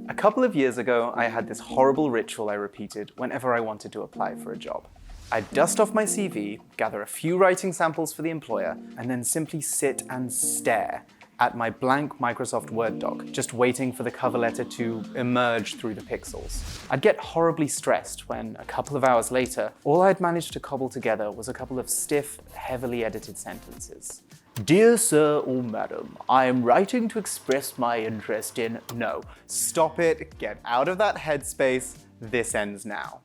A couple of years ago, I had this horrible ritual I repeated whenever I wanted to apply for a job. I'd dust off my CV, gather a few writing samples for the employer, and then simply sit and stare at my blank Microsoft Word doc, just waiting for the cover letter to emerge through the pixels. I'd get horribly stressed when, a couple of hours later, all I'd managed to cobble together was a couple of stiff, heavily edited sentences. Dear Sir or Madam, I am writing to express my interest in... No, stop it, get out of that headspace, this ends now.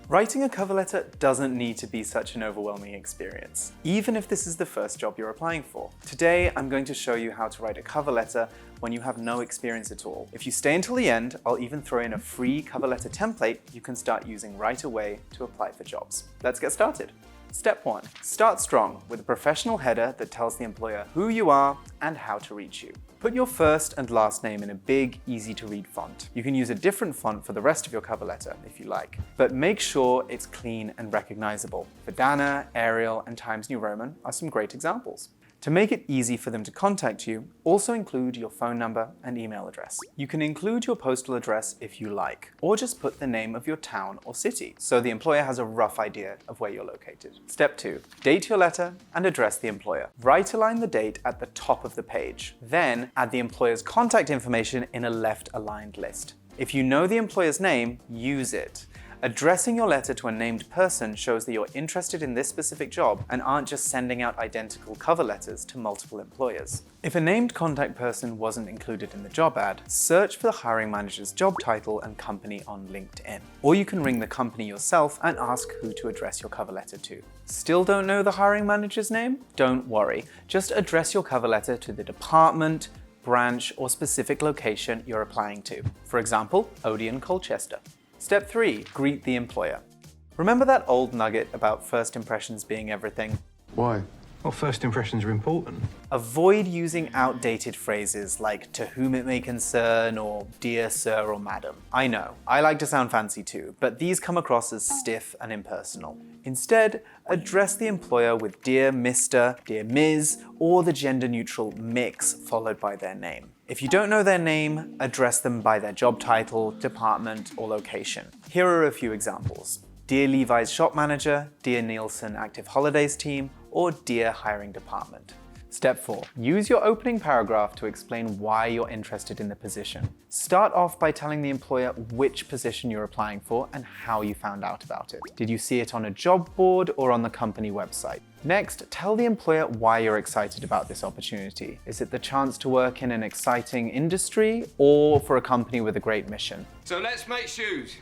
Writing a cover letter doesn't need to be such an overwhelming experience, even if this is the first job you're applying for. Today, I'm going to show you how to write a cover letter when you have no experience at all. If you stay until the end, I'll even throw in a free cover letter template you can start using right away to apply for jobs. Let's get started. Step 1. Start strong with a professional header that tells the employer who you are and how to reach you. Put your first and last name in a big, easy-to-read font. You can use a different font for the rest of your cover letter if you like, but make sure it's clean and recognizable. Verdana, Arial, and Times New Roman are some great examples. To make it easy for them to contact you, also include your phone number and email address. You can include your postal address if you like, or just put the name of your town or city, so the employer has a rough idea of where you're located. Step 2. Date your letter and address the employer. Right-align the date at the top of the page. Then add the employer's contact information in a left-aligned list. If you know the employer's name, use it. Addressing your letter to a named person shows that you're interested in this specific job and aren't just sending out identical cover letters to multiple employers. If a named contact person wasn't included in the job ad, search for the hiring manager's job title and company on LinkedIn. Or you can ring the company yourself and ask who to address your cover letter to. Still don't know the hiring manager's name? Don't worry. Just address your cover letter to the department, branch, or specific location you're applying to. For example, Odeon Colchester. Step 3. Greet the employer. Remember that old nugget about first impressions being everything? Why? Well, first impressions are important. Avoid using outdated phrases like "to whom it may concern" or "dear sir or madam." I know, I like to sound fancy too, but these come across as stiff and impersonal. Instead, address the employer with "dear Mr., dear Ms., or the gender-neutral mix followed by their name. If you don't know their name, address them by their job title, department, or location. Here are a few examples. Dear Levi's shop manager, dear Nielsen Active Holidays team, or dear hiring department. Step 4. Use your opening paragraph to explain why you're interested in the position. Start off by telling the employer which position you're applying for and how you found out about it. Did you see it on a job board or on the company website? Next, tell the employer why you're excited about this opportunity. Is it the chance to work in an exciting industry or for a company with a great mission? So let's make shoes.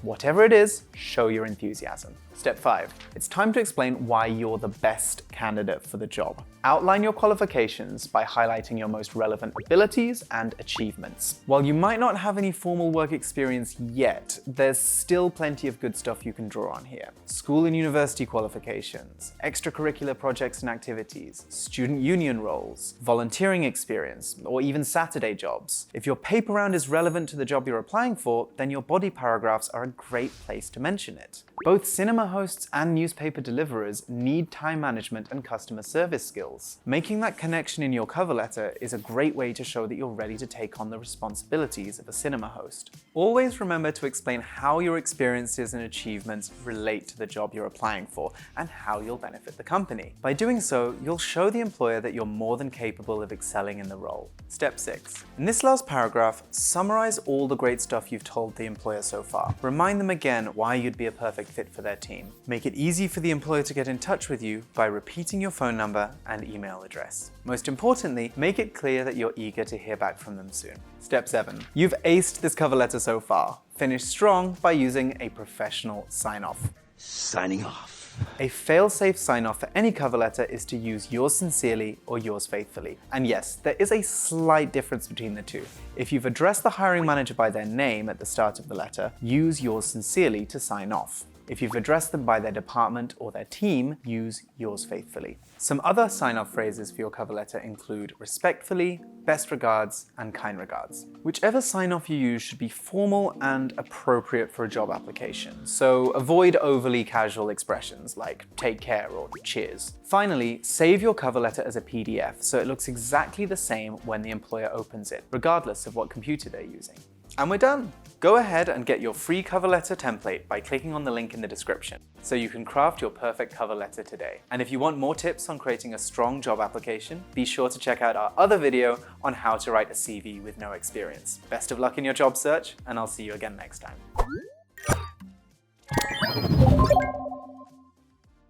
Whatever it is, show your enthusiasm. Step 5. It's time to explain why you're the best candidate for the job. Outline your qualifications by highlighting your most relevant abilities and achievements. While you might not have any formal work experience yet, there's still plenty of good stuff you can draw on here. School and university qualifications, extracurricular projects and activities, student union roles, volunteering experience, or even Saturday jobs. If your paper round is relevant to the job you're applying for, then your body paragraphs are a great place to mention it. Both cinema hosts and newspaper deliverers need time management and customer service skills. Making that connection in your cover letter is a great way to show that you're ready to take on the responsibilities of a cinema host. Always remember to explain how your experiences and achievements relate to the job you're applying for and how you'll benefit the company. By doing so, you'll show the employer that you're more than capable of excelling in the role. Step 6. In this last paragraph, summarize all the great stuff you've told the employer so far. Remind them again why you'd be a perfect fit for their team. Make it easy for the employer to get in touch with you by repeating your phone number and email address. Most importantly, make it clear that you're eager to hear back from them soon. Step 7. You've aced this cover letter so far. Finish strong by using a professional sign-off. Signing off. A fail-safe sign-off for any cover letter is to use "yours sincerely" or "yours faithfully." And yes, there is a slight difference between the two. If you've addressed the hiring manager by their name at the start of the letter, use "yours sincerely" to sign off. If you've addressed them by their department or their team, use "yours faithfully." Some other sign-off phrases for your cover letter include respectfully, Best regards, and kind regards. Whichever sign-off you use should be formal and appropriate for a job application, so avoid overly casual expressions like take care or cheers. Finally, save your cover letter as a PDF so it looks exactly the same when the employer opens it, regardless of what computer they're using. And we're done! Go ahead and get your free cover letter template by clicking on the link in the description, so you can craft your perfect cover letter today. And if you want more tips on creating a strong job application, be sure to check out our other video on how to write a CV with no experience. Best of luck in your job search, and I'll see you again next time.